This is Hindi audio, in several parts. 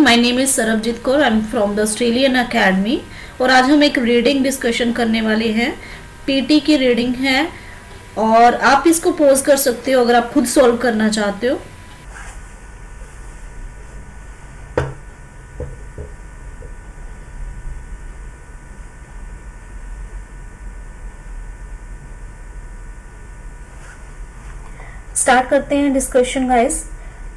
My name is Sarabjit Kaur. I am from the Australian academy. और आज हम एक रीडिंग डिस्कशन करने वाले हैं। पीटी की रीडिंग है और आप इसको पॉज कर सकते हो अगर आप खुद सॉल्व करना चाहते हो। स्टार्ट करते हैं discussion guys.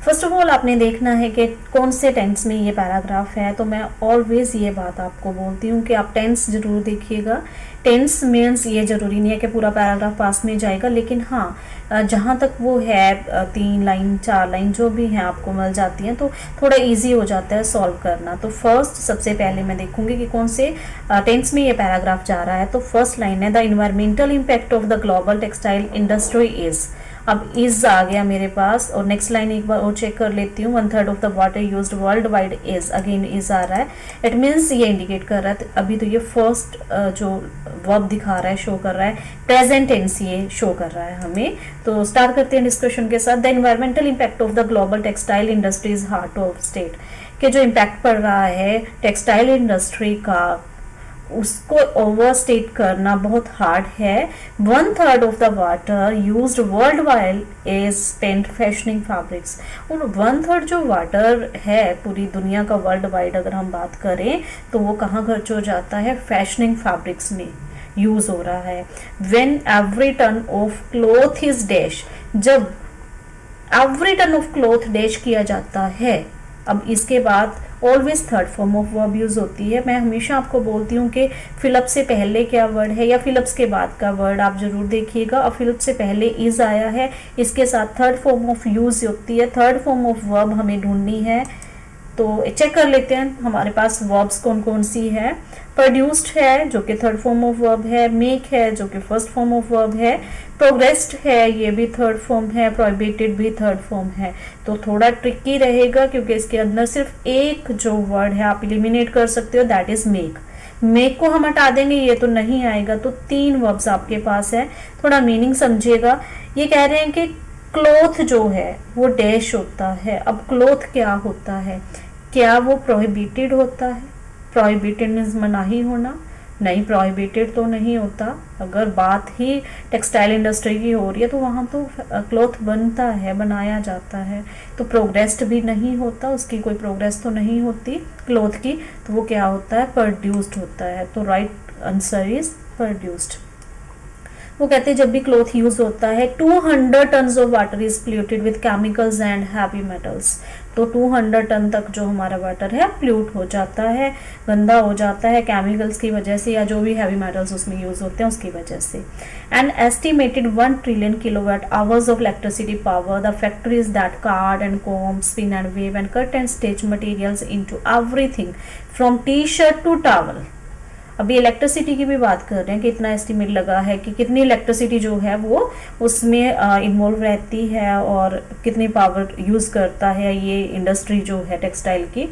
First of all आपने देखना है कि कौन से टेंस में ये पैराग्राफ है। तो मैं ऑलवेज ये बात आपको बोलती हूँ कि आप टेंस जरूर देखिएगा। टेंस मीन्स ये जरूरी नहीं है कि पूरा पैराग्राफ पास में जाएगा, लेकिन हाँ जहाँ तक वो है 3 लाइन 4 लाइन जो भी हैं आपको मिल जाती हैं तो थोड़ा इजी हो जाता है सॉल्व करना। तो फर्स्ट सबसे पहले मैं देखूंगी कि कौन से टेंस में ये पैराग्राफ जा रहा है। तो फर्स्ट लाइन है the environmental impact of the global textile industry is. अब इज आ गया मेरे पास और नेक्स्ट लाइन एक बार और चेक कर लेती हूँ। 1/3 of the water used world wide is, again is आ रहा है। इट मीन्स ये इंडिकेट कर रहा है अभी तो ये फर्स्ट जो वर्ब दिखा रहा है शो कर रहा है प्रेजेंट टेंस ये शो कर रहा है हमें। तो स्टार्ट करते हैं डिस्कशन के साथ। The environmental impact of the global textile industries heart of state, के जो इम्पैक्ट पड़ रहा है टेक्सटाइल इंडस्ट्री का उसको ओवरस्टेट करना बहुत हार्ड है। 1/3 of the water used world wide is spent fashioning fabrics. और 1/3 जो वाटर है पूरी दुनिया का वर्ल्ड वाइड अगर हम बात करें तो वो कहाँ खर्च हो जाता है, फैशनिंग फैब्रिक्स में यूज हो रहा है। When every ton of cloth is dash, जब every ton of cloth dash किया जाता है। अब इसके बाद always third form of verb use होती है। मैं हमेशा आपको बोलती हूँ कि फिलअप से पहले क्या वर्ड है या फिलअप्स के बाद का वर्ड आप जरूर देखिएगा। और फिलअप से पहले इज आया है, इसके साथ थर्ड फॉर्म ऑफ यूज होती है। थर्ड फॉर्म ऑफ वर्ब हमें ढूंढनी है तो चेक कर लेते हैं हमारे पास वर्ब्स कौन कौन सी है। प्रोड्यूस्ड है जो कि थर्ड फॉर्म ऑफ वर्ब है। मेक है जो कि फर्स्ट फॉर्म ऑफ वर्ब है। प्रोग्रेस्ड है ये भी थर्ड फॉर्म है। प्रोहिबिटेड भी थर्ड फॉर्म है। तो थोड़ा ट्रिकी रहेगा क्योंकि इसके अंदर सिर्फ एक जो वर्ड है आप एलिमिनेट कर सकते हो, दैट इज मेक। मेक को हम हटा देंगे ये तो नहीं आएगा। तो 3 वर्ब्स आपके पास है, थोड़ा मीनिंग समझिएगा। ये कह रहे हैं कि क्लोथ जो है वो डैश होता है। अब क्लोथ क्या होता है, क्या वो प्रोहिबिटेड होता है? प्रोहिबिटेड मीन्स मनाही होना, नहीं प्रोहिबिटेड तो नहीं होता। अगर बात ही टेक्सटाइल इंडस्ट्री की हो रही है तो वहाँ तो क्लॉथ बनता है, बनाया जाता है। तो प्रोग्रेस्ड भी नहीं होता, उसकी कोई प्रोग्रेस तो नहीं होती क्लॉथ की। तो वो क्या होता है, प्रोड्यूस्ड होता है। तो राइट आंसर इज प्रोड्यूस्ड। वो कहते हैं जब भी क्लॉथ यूज होता है 200 tons of water is polluted with chemicals and heavy metals. तो 200 टन तक जो हमारा वाटर है पोल्यूट हो जाता है, गंदा हो जाता है केमिकल्स की वजह से या जो भी हैवी मेटल्स उसमें यूज होते हैं उसकी वजह से। And estimated 1 trillion kilowatt hours of electricity power the factories that card and comb spin and weave and cut and stitch materials into everything from T shirt to towel. अभी इलेक्ट्रिसिटी की भी बात कर रहे हैं कि इतना एस्टिमेट लगा है कि कितनी इलेक्ट्रिसिटी जो है वो उसमें इन्वॉल्व रहती है और कितनी पावर यूज करता है ये इंडस्ट्री जो है टेक्सटाइल की।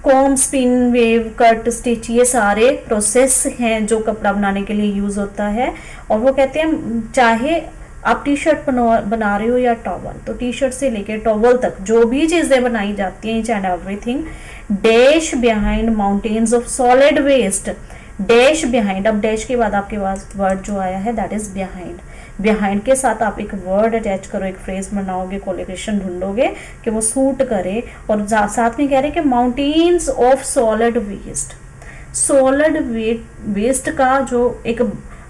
Com spin wave cut stitch ये सारे प्रोसेस हैं जो कपड़ा बनाने के लिए यूज होता है। और वो कहते हैं चाहे आप टी शर्ट बना रहे हो या टॉवल, तो टी शर्ट से लेकर टॉवल तक जो भी चीजें बनाई जाती हैं each and everything dash behind mountains of solid waste. Dash behind, अब डैश के बाद आपके पास वर्ड जो आया है दैट इज बिहाइंड। बिहाइंड के साथ आप एक वर्ड अटैच करो, एक फ्रेज बनाओगे, कोलोकेशन ढूंढोगे कि वो सूट करे। और साथ में कह रहे हैं कि mountains of solid waste. Solid waste का जो एक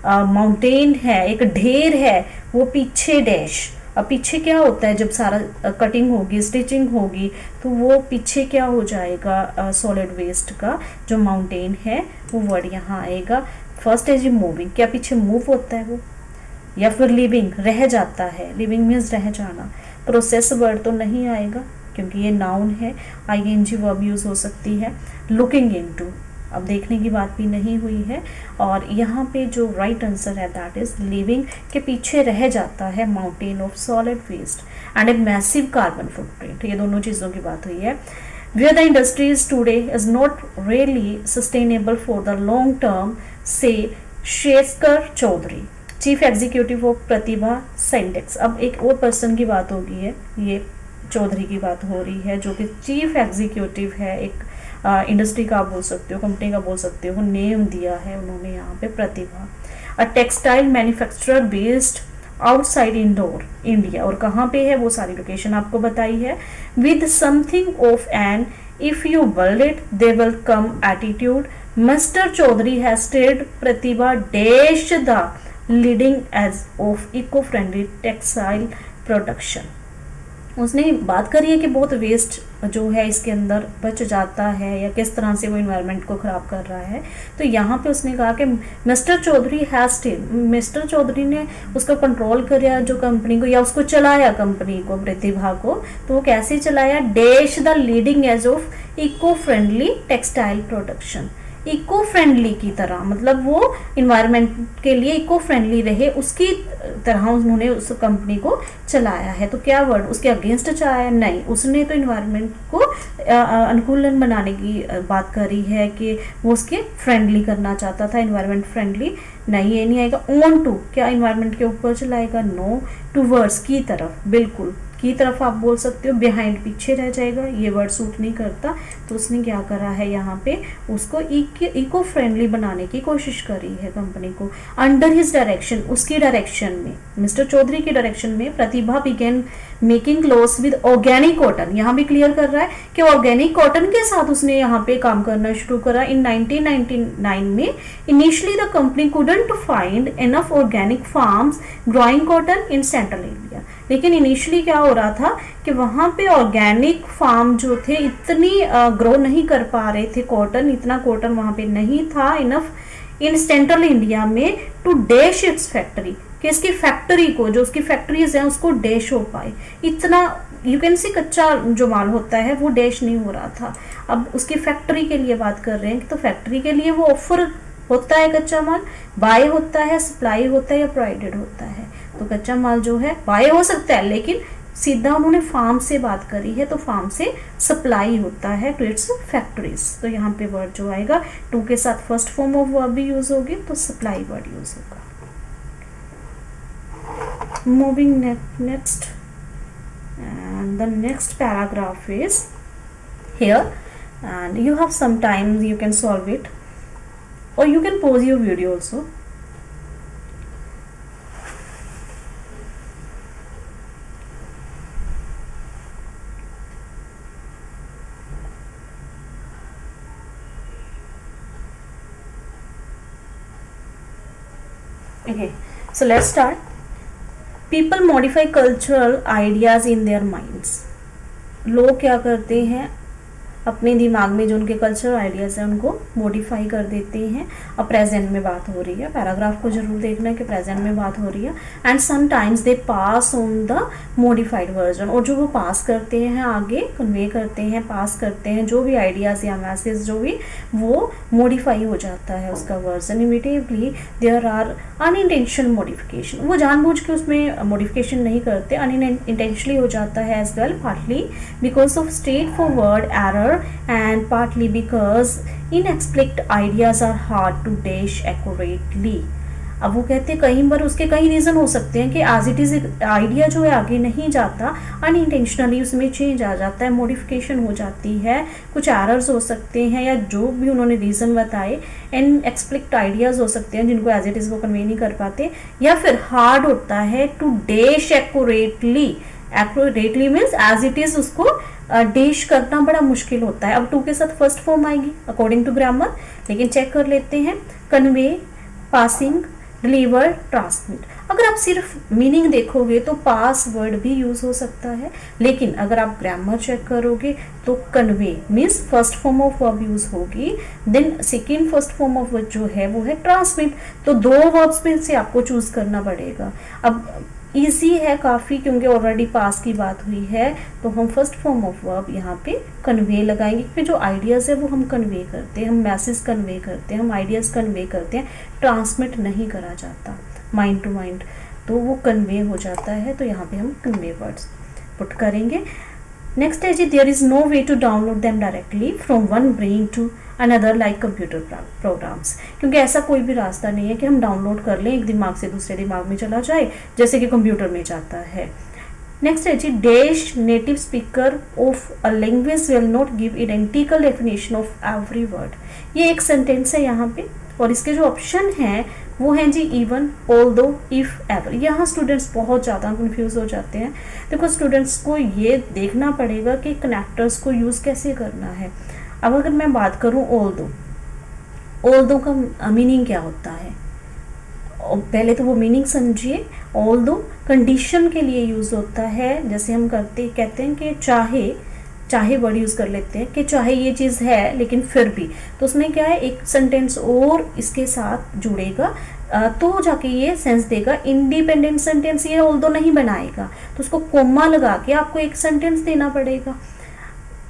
माउंटेन है, एक ढेर है, वो पीछे डैश। अब पीछे क्या होता है जब सारा कटिंग होगी स्टिचिंग होगी तो वो पीछे क्या हो जाएगा, सॉलिड वेस्ट का जो माउंटेन है वो वर्ड यहाँ आएगा। फर्स्ट है जी मूविंग, क्या पीछे मूव होता है वो, या फिर लिविंग रह जाता है, लिविंग मीन्स रह जाना। प्रोसेस वर्ड तो नहीं आएगा क्योंकि ये नाउन है, आईएनजी वर्ब यूज हो सकती है। लुकिंग इनटू, अब देखने की बात भी नहीं हुई है। और यहाँ पे जो राइट आंसर है दैट इज लिविंग, के पीछे रह जाता है mountain of solid waste and a massive carbon footprint. ये दोनों चीज़ों की बात हुई है। Where the industries today is not really sustainable for the long term से Shekhar Chaudhary, chief executive of Pratibha Syntex. अब एक और पर्सन की बात होगी है, ये चौधरी की बात हो रही है, जो कि चीफ एग्जीक्यूटिव है एक इंडस्ट्री का आप बोल सकते हो, कंपनी का बोल सकते हो, नेम दिया है उन्होंने यहाँ पे Pratibha. A textile manufacturer based outside Indore India, और कहाँ पे है वो सारी लोकेशन आपको बताई है। With something of an if you build it they will come attitude, mister Chaudhary has stayed Pratibha dash the leading edge of eco friendly textile production. उसने बात करी है कि बहुत वेस्ट जो है इसके अंदर बच जाता है या किस तरह से वो इन्वायरमेंट को ख़राब कर रहा है। तो यहाँ पे उसने कहा कि mister Chaudhary has still, mister Chaudhary ने उसको कंट्रोल किया जो कंपनी को, या उसको चलाया कंपनी को, प्रतिभा को। तो वो कैसे चलाया, dash the leading edge of eco friendly textile production, eco friendly की तरह, मतलब वो इन्वायरमेंट के लिए इको फ्रेंडली रहे उसकी तरह उन्होंने उस कंपनी को चलाया है। तो क्या वर्ड उसके अगेंस्ट चलाया, नहीं, उसने तो इन्वायरमेंट को अनुकूलन बनाने की बात करी है कि वो उसके फ्रेंडली करना चाहता था, इन्वायरमेंट फ्रेंडली नहीं, ये नहीं आएगा। ऑन टू, क्या इन्वायरमेंट के ऊपर चलाएगा, नो। टूवर्ड्स की तरफ, बिल्कुल की तरफ आप बोल सकते हो, बिहाइंड पीछे रह जाएगा, ये वर्ड सूट नहीं करता। तो उसने क्या करा है यहाँ पे, उसको इको फ्रेंडली बनाने की कोशिश करी है कंपनी को। अंडर हिज डायरेक्शन, उसकी डायरेक्शन में, मिस्टर चौधरी की डायरेक्शन में Pratibha began making clothes with organic cotton. यहाँ भी क्लियर कर रहा है कि ऑर्गेनिक कॉटन के साथ उसने यहाँ पे काम करना शुरू करा। इन 1999 में initially the company couldn't find enough organic farms growing cotton in central India. लेकिन इनिशियली क्या हो रहा था कि वहाँ पे ऑर्गेनिक फार्म जो थे इतनी ग्रो नहीं कर पा रहे थे कॉटन, इतना कॉटन वहाँ पे नहीं था इनफ इन सेंट्रल इंडिया में टू डैश इट्स फैक्ट्री, कि इसकी फैक्ट्री को, जो उसकी फैक्ट्रीज हैं उसको डैश हो पाए। इतना यू कैन सी कच्चा जो माल होता है वो डैश नहीं हो रहा था। अब उसकी फैक्ट्री के लिए बात कर रहे हैं, तो फैक्ट्री के लिए वो ऑफर होता है, कच्चा माल बाय होता है, सप्लाई होता है या प्रोवाइडेड होता है। तो कच्चा माल जो है बाय हो सकता है, लेकिन सीधा उन्होंने फार्म से बात करी है, तो फार्म से सप्लाई होता है टू इट्स फैक्ट्रीज। तो यहाँ पे वर्ड जो आएगा टू के साथ फर्स्ट फॉर्म ऑफ वर्ब भी यूज होगी, तो सप्लाई वर्ड यूज होगा। Moving next, and the next paragraph is here, and you have some time you can solve it, or you can pause your video also. Okay, so let's start. People modify cultural ideas in their minds. लोग क्या करते हैं, अपने दिमाग में जो उनके कल्चरल आइडियाज़ हैं उनको मॉडिफाई कर देते हैं। अब प्रेजेंट में बात हो रही है, पैराग्राफ को जरूर देखना है कि प्रेजेंट में बात हो रही है। And sometimes they pass on the modified version, और जो वो पास करते हैं आगे, कन्वे करते हैं, पास करते हैं जो भी आइडियाज़ या मैसेज जो भी, वो मॉडिफाई हो जाता है उसका version. Immediately there are unintentional modification, वो जानबूझ के उसमें मॉडिफिकेशन नहीं करते, अनइंटेंशनली हो जाता है as well, partly because of straightforward error and partly because inexplicit ideas are hard to dash accurately. अब वो कहते हैं कई बार उसके कई रीज़न हो सकते हैं कि एज इट इज़ आइडिया जो है आगे नहीं जाता, अनइंटेंशनली उसमें चेंज आ जाता है, मॉडिफिकेशन हो जाती है, कुछ एरर्स हो सकते हैं या जो भी उन्होंने रीज़न बताए, इनएक्सप्लिक्ट आइडियाज़ हो सकते हैं जिनको एज इट इज़ वो कन्वे नहीं कर पाते, या फिर हार्ड होता है to dash accurately. Accurately means as it is उसको डैश करना बड़ा मुश्किल होता है। अब टू के साथ फर्स्ट फॉर्म आएगी अकॉर्डिंग टू ग्रामर, लेकिन चेक कर लेते हैं। Convey, passing, deliver, transmit. अगर आप सिर्फ मीनिंग देखोगे तो पास वर्ड भी यूज हो सकता है, लेकिन अगर आप ग्रामर चेक करोगे तो convey means first form of verb use होगी, then second first form of verb जो है वो है ट्रांसमिट। तो दो वर्ब्स में से आपको चूज करना पड़ेगा। अब ईजी है काफ़ी क्योंकि ऑलरेडी पास की बात हुई है, तो हम फर्स्ट फॉर्म ऑफ वर्ब यहाँ पे कन्वे लगाएंगे, क्योंकि जो आइडियाज़ है वो हम कन्वे करते हैं, हम मैसेज कन्वे करते हैं, हम आइडियाज़ कन्वे करते हैं, ट्रांसमिट नहीं करा जाता माइंड टू माइंड, तो वो कन्वे हो जाता है। तो यहाँ पे हम कन्वे वर्ड्स पुट करेंगे। नेक्स्ट है जी, there is no way to download them directly from one brain to another like computer programs, क्योंकि ऐसा कोई भी रास्ता नहीं है कि हम डाउनलोड कर लें एक दिमाग से दूसरे दिमाग में चला जाए जैसे कि कंप्यूटर में जाता है। नेक्स्ट है जी, dash native speaker of a language will not give identical definition of every word. ये एक सेंटेंस है यहाँ पे, और इसके जो ऑप्शन हैं वो हैं जी इवन, ऑल्दो, इफ, एवर। यहाँ स्टूडेंट्स बहुत ज़्यादा कंफ्यूज हो जाते हैं। देखो स्टूडेंट्स को ये देखना पड़ेगा कि कनेक्टर्स को यूज़ कैसे करना है। अब अगर मैं बात करूँ ऑल्दो, ऑल्दो का मीनिंग क्या होता है, पहले तो वो मीनिंग समझिए। ऑल्दो कंडीशन के लिए यूज़ होता है, जैसे हम कहते हैं कि चाहे वर्ड यूज़ कर लेते हैं कि चाहे ये चीज़ है लेकिन फिर भी, तो उसमें क्या है, एक सेंटेंस और इसके साथ जुड़ेगा तो जाके ये सेंस देगा। इंडिपेंडेंट सेंटेंस ये ऑल्दो नहीं बनाएगा, तो उसको कोमा लगा के आपको एक सेंटेंस देना पड़ेगा।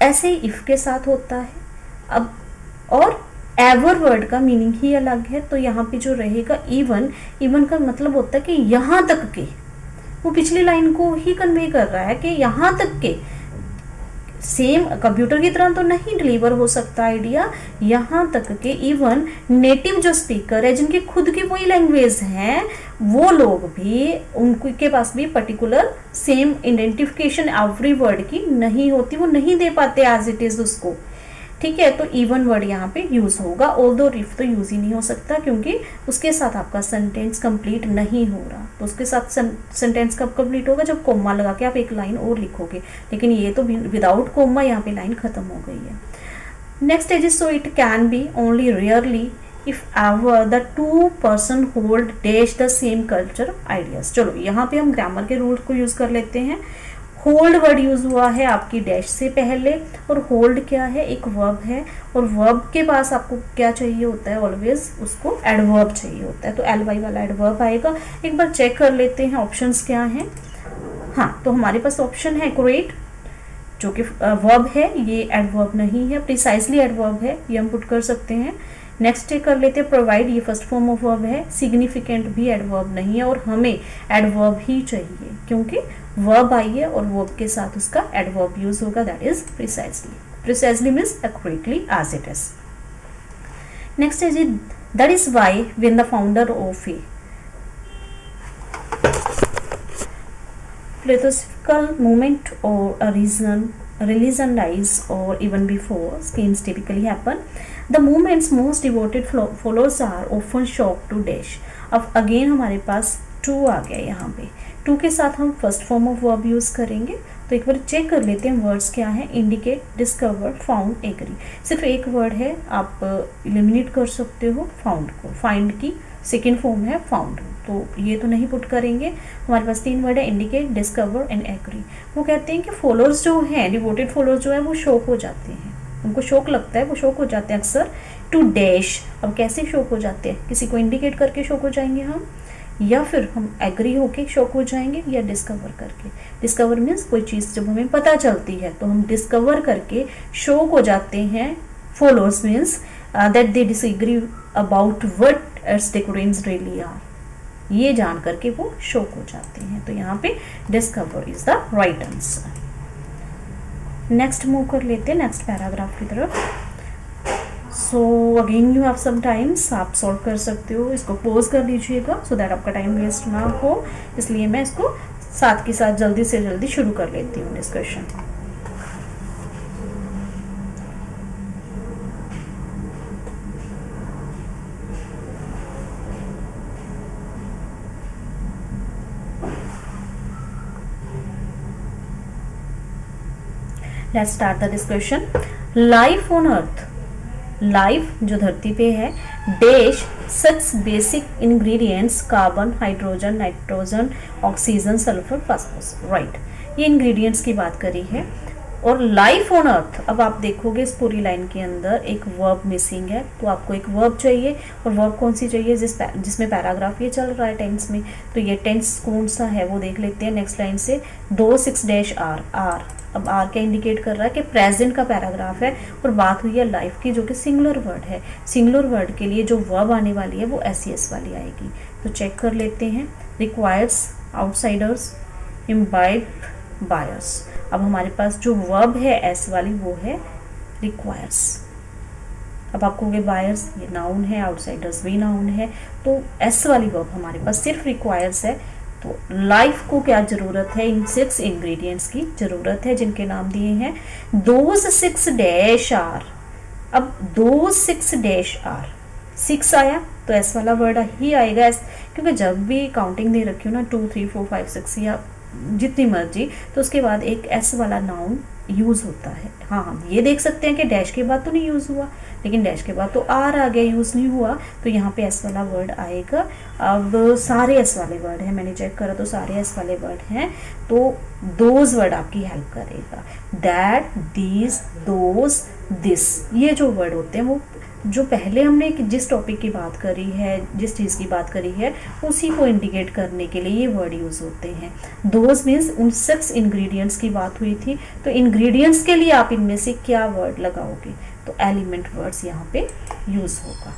ऐसे ही इफ के साथ होता है। अब और एवर वर्ड का मीनिंग ही अलग है, तो यहाँ पे जो रहेगा इवन, इवन का मतलब होता है कि यहाँ तक के, वो पिछली लाइन को ही कन्वे कर रहा है कि यहाँ तक के। सेम कंप्यूटर की तरह तो नहीं डिलीवर हो सकता आइडिया, यहाँ तक के इवन नेटिव जो स्पीकर है, जिनकी खुद की वही लैंग्वेज है, वो लोग भी, उनके पास भी particular same identification every word की नहीं होती, वो नहीं दे पाते एज इट इज उसको। ठीक है, तो इवन वर्ड यहाँ पे यूज होगा, ऑल्दो इफ तो यूज ही नहीं हो सकता क्योंकि उसके साथ आपका सेंटेंस कंप्लीट नहीं हो रहा। तो उसके साथ सेंटेंस कब कंप्लीट होगा, जब कोमा लगा के आप एक लाइन और लिखोगे, लेकिन ये तो विदाउट कोमा यहाँ पे लाइन खत्म हो गई है। नेक्स्ट है, so it can be only rarely if ever the two person hold dash the same culture ideas. चलो यहाँ पे हम ग्रामर के रूल को यूज कर लेते हैं। होल्ड वर्ड यूज हुआ है आपकी डैश से पहले, और होल्ड क्या है, एक वर्ब है, और वर्ब के पास आपको क्या चाहिए होता है, ऑलवेज उसको एडवर्ब चाहिए होता है, तो एलवाई वाला एडवर्ब आएगा। एक बार चेक कर लेते हैं ऑप्शंस क्या हैं। हाँ, तो हमारे पास ऑप्शन है एक्यूरेट, जो कि वर्ब है, ये एडवर्ब नहीं है, प्रिसाइजली एडवर्ब है, ये हम पुट कर सकते हैं। नेक्स्ट चेक कर लेते हैं प्रोवाइड, ये फर्स्ट फॉर्म ऑफ वर्ब है, सिग्निफिकेंट भी एडवर्ब नहीं है, और हमें एडवर्ब ही चाहिए क्योंकि वर्ब आई है और वर्ब के साथ उसका एडवर्ब यूज होगा, that is precisely. Precisely means accurately as it is. Next है जी, that is why when the founder of a philosophical movement or a religion dies, or even before schemes typically happen, the movement's most devoted followers are often shocked to dash। अब अगेन हमारे पास टू आ गया, यहाँ पे टू के साथ हम first form of verb use करेंगे। तो एक बार चेक कर लेते हैं वर्ड्स क्या हैं, इंडिकेट, डिस्कवर, फाउंड, एग्री। सिर्फ एक वर्ड है, आप एलिमिनेट कर सकते हो फाउंड को, फाइंड की सेकेंड फॉर्म है फाउंड, तो ये तो नहीं पुट करेंगे। हमारे पास तीन वर्ड है, इंडिकेट, डिस्कवर एंड एग्री। वो कहते हैं कि फॉलोअर्स जो हैं, डिवोटेड फॉलोअर्स जो है वो शौक हो जाते हैं, उनको शौक लगता है, वो शौक हो जाते हैं अक्सर टू डैश। अब कैसे शौक हो जाते हैं, किसी को इंडिकेट करके शौक हो जाएंगे हम, या फिर हम एग्री होके शौक हो जाएंगे, या डिस्कवर करके। डिस्कवर मीन्स कोई चीज़ जब हमें पता चलती है तो हम डिस्कवर करके शौक हो जाते हैं। Followers means that they disagree about what its doctrines really are, ये जान करके वो शौक हो जाते हैं। तो यहाँ पे discover is the right answer. Next move कर लेते हैं नेक्स्ट पैराग्राफ की तरफ। So again you have some times, आप सॉल्व कर सकते हो, इसको पोज कर लीजिएगा सो दैट आपका टाइम वेस्ट ना हो, इसलिए मैं इसको साथ के साथ जल्दी से जल्दी शुरू कर लेती हूँ discussion. Let's start the discussion. Life on earth, life जो धरती पे है, dash such basic ingredients carbon, hydrogen, nitrogen, oxygen, sulphur, phosphorus. Right, ये इंग्रेडिएंट्स की बात करी है। और लाइफ ऑन अर्थ, अब आप देखोगे इस पूरी लाइन के अंदर एक वर्ब मिसिंग है, तो आपको एक वर्ब चाहिए, और वर्ब कौन सी चाहिए, जिसमें पैराग्राफ ये चल रहा है टेंस में, तो ये टेंस कौन सा है वो देख लेते हैं। नेक्स्ट लाइन से 2-6 आर, अब आर क्या इंडिकेट कर रहा है कि प्रेजेंट का पैराग्राफ है, और बात हुई है लाइफ की जो कि सिंगुलर वर्ड है। सिंगुलर वर्ड के लिए जो वर्ब आने वाली है वो एस वाली आएगी। तो चेक कर लेते हैं, रिक्वायर्स, आउटसाइडर्स, इम्बाइब, बायर्स। अब हमारे पास जो वर्ब है एस वाली वो है रिक्वायर्स। अब आपको कहोगे बायर्स ये नाउन है, आउटसाइडर्स भी नाउन है, तो एस वाली वर्ब हमारे पास सिर्फ रिक्वायर्स है, तो लाइफ को क्या जरूरत है, इन 6 इंग्रेडिएंट्स की जरूरत है, जिनके नाम दिए हैं दोज 6 डैश आर। अब दोज 6 डैश आर, 6 आया तो एस वाला वर्ड ही आएगा, एस, क्योंकि जब भी काउंटिंग दे रखी हो ना 2 3 4 5 6 या जितनी मर्जी, तो उसके बाद एक एस वाला नाउन यूज होता है। हाँ, हम ये देख सकते हैं कि डैश के बाद तो नहीं यूज हुआ, लेकिन डैश के बाद तो आर आ गया, यूज नहीं हुआ, तो यहाँ पे एस वाला वर्ड आएगा। अब सारे एस वाले वर्ड हैं, मैंने चेक करा तो सारे एस वाले वर्ड हैं, तो दोज वर्ड आपकी हेल्प करेगा। दैट, दीज, दोज, दिस, ये जो वर्ड होते हैं वो जो पहले हमने जिस टॉपिक की बात करी है, जिस चीज़ की बात करी है, उसी को इंडिकेट करने के लिए ये वर्ड यूज़ होते हैं। दोज मीन्स उन 6 इंग्रेडिएंट्स की बात हुई थी, तो इंग्रेडिएंट्स के लिए आप इनमें से क्या वर्ड लगाओगे, तो एलिमेंट वर्ड्स यहाँ पे यूज़ होगा।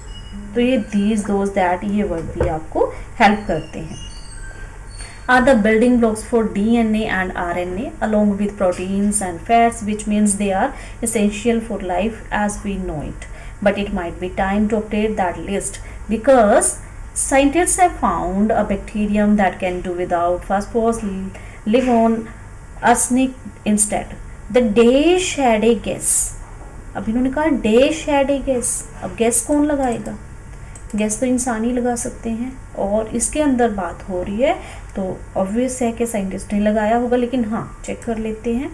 तो ये दीज, दोज, दैट, ये वर्ड भी आपको हेल्प करते हैं। Are the building blocks for DNA and RNA along with proteins and fats, which means they are essential for life as we know it. But it might be time to update that list because scientists have found a bacterium that can do without phosphorus, live on arsenic instead. The Daesh had a guess. अब इन्होंने कहा Daesh had a guess. अब guess कौन लगाएगा? गैस तो इंसान ही लगा सकते हैं, और इसके अंदर बात हो रही है तो ऑब्वियस है कि साइंटिस्ट ने लगाया होगा, लेकिन हाँ चेक कर लेते हैं।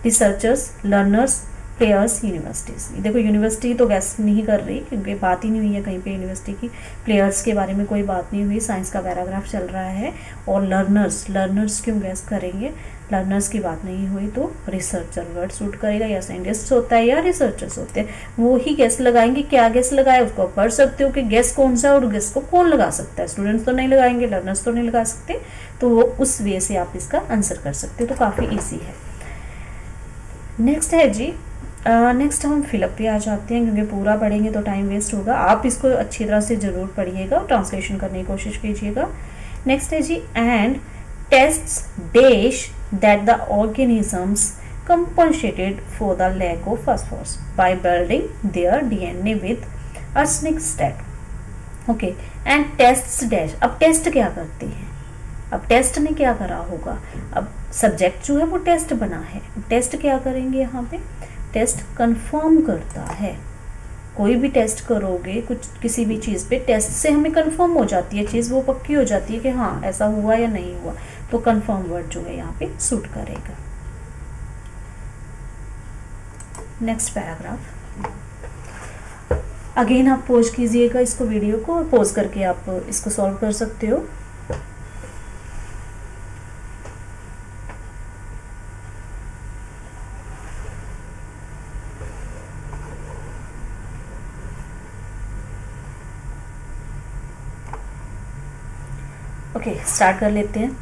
Researchers, learners, players, universities. देखो यूनिवर्सिटी तो गैस नहीं कर रही क्योंकि बात ही नहीं हुई है कहीं पे यूनिवर्सिटी की, प्लेयर्स के बारे में कोई बात नहीं हुई, साइंस का पैराग्राफ चल रहा है। और लर्नर्स क्यों गैस करेंगे, लर्नर्स की बात नहीं हुई, तो रिसर्चर वर्ड सूट करेगा, या साइंटिस्ट होता है या रिसर्चर्स होते हैं, वो ही गैस लगाएंगे। क्या गैस लगाए उसको पढ़ सकते हो कि गैस कौन सा और गैस को कौन लगा सकता है, स्टूडेंट्स तो नहीं लगाएंगे, लर्नर्स तो नहीं लगा सकते, तो वो उस वे से आप इसका आंसर कर सकते हो, तो काफ़ी ईजी है। नेक्स्ट है जी, नेक्स्ट हम फिलअप पे आ जाते हैं क्योंकि पूरा पढ़ेंगे तो टाइम वेस्ट होगा। आप इसको अच्छी तरह से ज़रूर पढ़िएगा और ट्रांसलेशन करने की कोशिश कीजिएगा। नेक्स्ट है जी, and tests dash that the organisms compensated for the lack of phosphorus by building their DNA with arsenic stat. Okay, and tests dash. अब टेस्ट क्या करते हैं, अब टेस्ट ने क्या करा होगा, अब सब्जेक्ट जो है वो टेस्ट बना है, टेस्ट क्या करेंगे यहाँ पे, टेस्ट कंफर्म करता है। कोई भी टेस्ट करोगे कुछ किसी भी चीज़ पे, टेस्ट से हमें कंफर्म हो जाती है चीज़, वो पक्की हो जाती है कि हाँ ऐसा हुआ या नहीं हुआ, तो कंफर्म वर्ड जो है यहाँ पे सूट करेगा। नेक्स्ट पैराग्राफ, अगेन आप पॉज कीजिएगा इसको, वीडियो को, और पॉज करके आप इसको सॉल्व कर सकते हो। ओके, स्टार्ट कर लेते हैं।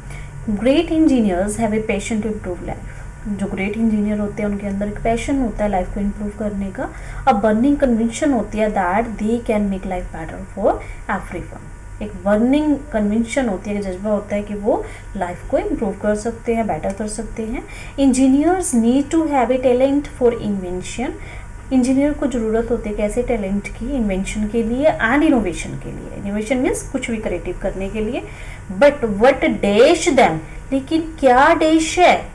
Great engineers have a passion to improve life. जो ग्रेट इंजीनियर होते हैं उनके अंदर एक पैशन होता है लाइफ को इम्प्रूव करने का। अब बर्निंग कन्विक्शन होती है that they can make life better for everyone. एक बर्निंग कन्विक्शन होती है, जज्बा होता है कि वो लाइफ को इम्प्रूव कर सकते हैं, बेटर कर सकते हैं। Engineers need to have a talent for invention. Engineer को ज़रूरत होती है कैसे टैलेंट की, इन्वेंशन के लिए एंड इनोवेशन के लिए। इनोवेशन मीन्स कुछ भी क्रिएटिव करने के लिए। बट वट डैश देम, लेकिन क्या डैश है,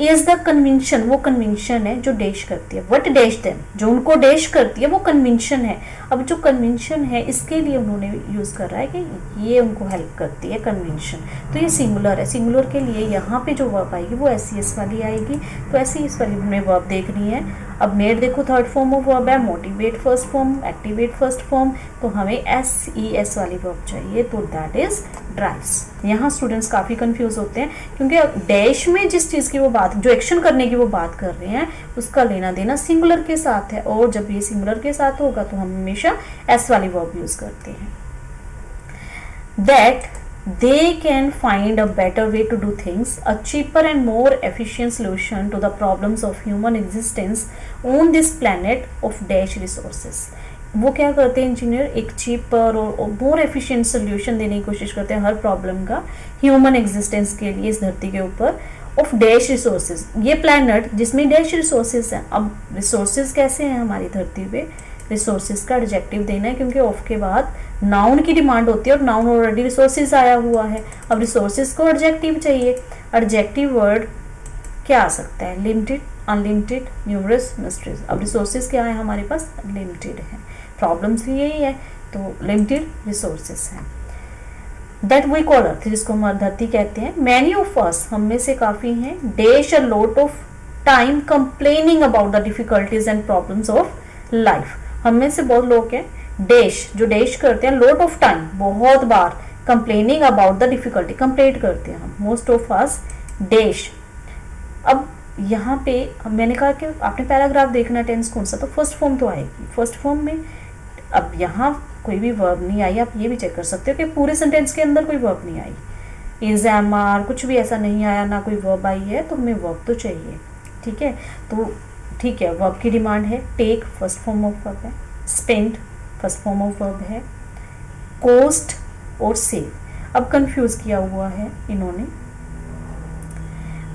इज द कन्विक्शन, वो कन्विक्शन है जो डैश करती है। वट डैश देम, जो उनको डैश करती है वो कन्विक्शन है। अब जो कन्विक्शन है इसके लिए उन्होंने यूज़ कर रहा है कि ये उनको हेल्प करती है कन्विक्शन, तो ये सिंगुलर है। सिंगुलर के लिए यहाँ पे जो वर्ब आएगी वो एस वाली आएगी, तो एस वाली हमने वर्ब देखनी है। अब मेड देखो थर्ड फॉर्म ऑफ वर्ब है, motivate first form, activate first form, तो हमें एस वाली वर्ब चाहिए, तो दैट इज ड्राइव्स। यहाँ स्टूडेंट्स काफ़ी कंफ्यूज होते हैं क्योंकि डैश में जिस चीज़ की वो बात, जो एक्शन करने की वो बात कर रहे हैं, उसका लेना देना सिंगुलर के साथ है, और जब ये सिंगुलर के साथ होगा तो हम हमेशा एस वाली वर्ब यूज करते हैं। That they can find a better way to do things, a cheaper and more efficient solution to the problems of human existence on this planet of dash resources। वो क्या करते हैं इंजीनियर, एक चीपर और मोर एफिशिएंट सोल्यूशन देने की कोशिश करते हैं हर प्रॉब्लम का ह्यूमन एग्जिस्टेंस के लिए इस धरती के ऊपर, ऑफ डैश रिसोर्सेज। ये प्लैनेट जिसमें डैश रिसोर्सेज हैं। अब रिसोर्सेज कैसे हैं हमारी धरती पे, रिसोर्सेज का एडजेक्टिव देना है क्योंकि ऑफ के बाद नाउन की डिमांड होती है और नाउन ऑलरेडी रिसोर्सेज आया हुआ है। अब रिसोर्सेज को एडजेक्टिव चाहिए। एडजेक्टिव वर्ड क्या आ सकता है? Limited, unlimited, numerous, mysteries. अब रिसोर्सेज क्या है हमारे पास? लिमिटेड है। प्रॉब्लम्स भी यही है, तो लिमिटेड रिसोर्सेज है। दैट वी कॉल अर्थ, जिसको हम धरती कहते हैं। मैनी ऑफ अस, हम में से काफी हैं, dash a lot of time complaining about the difficulties and problems of life. हम में से बहुत लोग हैं डैश, जो डैश करते हैं, लॉट ऑफ टाइम, बहुत बार, complaining about the difficulty, complaint करते हैं हम, मोस्ट ऑफ अस डैश। अब यहाँ पे मैंने कहा कि आपने पैराग्राफ देखना टेंस कौन सा, तो फर्स्ट फॉर्म तो आएगी। फर्स्ट फॉर्म में अब यहाँ कोई भी वर्ब नहीं आई, आप ये भी चेक कर सकते हो कि पूरे सेंटेंस के अंदर कोई वर्ब नहीं आई, इज, एम, आर, कुछ भी ऐसा नहीं आया, ना कोई वर्ब आई है, तो हमें वर्ब तो चाहिए। ठीक है, तो ठीक है, वर्ब की डिमांड है। Take first form of verb है, spend first form of verb है, कोस्ट और सेव। अब कंफ्यूज किया हुआ है इन्होंने।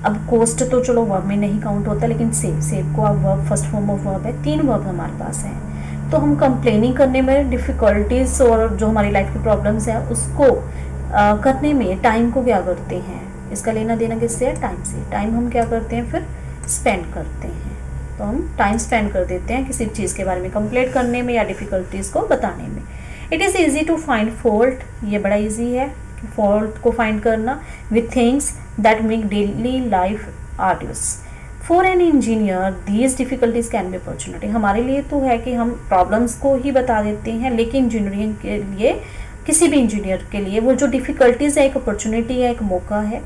अब कोस्ट तो चलो वर्ब में नहीं काउंट होता, लेकिन सेव को अब verb first form of verb है। 3 वर्ब हमारे पास हैं, तो हम कंप्लेनिंग करने में, डिफिकल्टीज और जो हमारी लाइफ की प्रॉब्लम्स है उसको करने में टाइम को क्या करते हैं, इसका लेना देना किससे है? टाइम से। टाइम हम क्या करते हैं फिर? स्पेंड करते हैं। तो हम टाइम स्पेंड कर देते हैं किसी चीज़ के बारे में कंप्लेंट करने में या डिफिकल्टीज को बताने में। It is easy to find fault, ये बड़ा ईजी है फॉल्ट को फाइंड करना, with things that make daily life arduous. For an engineer these difficulties can be opportunity. हमारे लिए तो है कि हम प्रॉब्लम्स को ही बता देते हैं, लेकिन इंजीनियरिंग के लिए, किसी भी इंजीनियर के लिए वो जो डिफिकल्टीज है एक अपॉर्चुनिटी है, एक मौका है।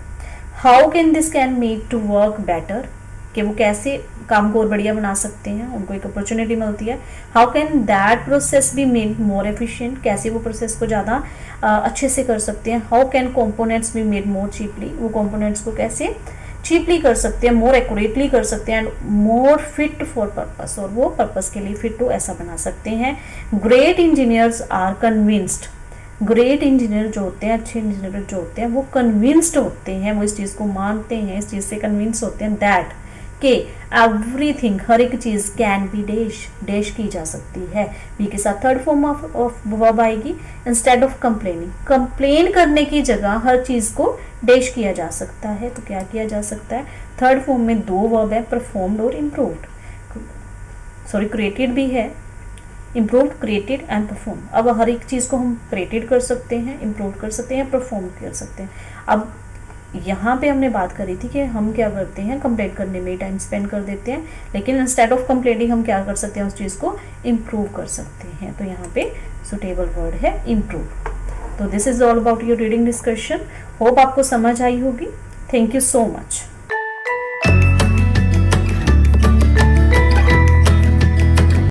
How can this can make to work better, कि वो कैसे काम को और बढ़िया बना सकते हैं, उनको एक अपॉर्चुनिटी मिलती है। How can that process be made more efficient, कैसे वो प्रोसेस को ज़्यादा अच्छे से कर सकते हैं। How can components be made more cheaply, वो कंपोनेंट्स को कैसे चीपली कर सकते हैं, मोर एक्यूरेटली कर सकते हैं, and more fit for purpose, और वो पर्पस के लिए फिट हो ऐसा बना सकते हैं। Great engineers are convinced, great engineer जो होते हैं, अच्छे इंजीनियर जो होते हैं, वो कन्विंस्ड होते हैं, वो इस चीज़ को मानते हैं, इस चीज़ से कन्विंस होते हैं दैट कि एवरीथिंग, हर एक चीज़ कैन बी डैश की जा सकती है। बी के साथ थर्ड फॉर्म ऑफ वर्ब आएगी। इंस्टेड ऑफ कंप्लेनिंग, कंप्लेन करने की जगह हर चीज़ को डैश किया जा सकता है, तो क्या किया जा सकता है? थर्ड फॉर्म में 2 वर्ब है, परफॉर्म्ड और इम्प्रूव्ड, सॉरी क्रिएटेड भी है, इम्प्रूव्ड, क्रिएटेड एंड परफॉर्म। अब हर एक चीज़ को हम क्रिएटेड कर सकते हैं, इम्प्रूव कर सकते हैं, परफॉर्म कर सकते हैं। अब यहाँ पे हमने बात करी थी कि हम क्या करते हैं, कंप्लेंट करने में टाइम स्पेंड कर देते हैं, लेकिन इंस्टेड ऑफ कंप्लेंटिंग हम क्या कर सकते हैं, उस चीज़ को इम्प्रूव कर सकते हैं। तो यहाँ पे सुटेबल वर्ड है इम्प्रूव। तो this is all about your reading discussion. Hope आपको समझ आई होगी। Thank you so much.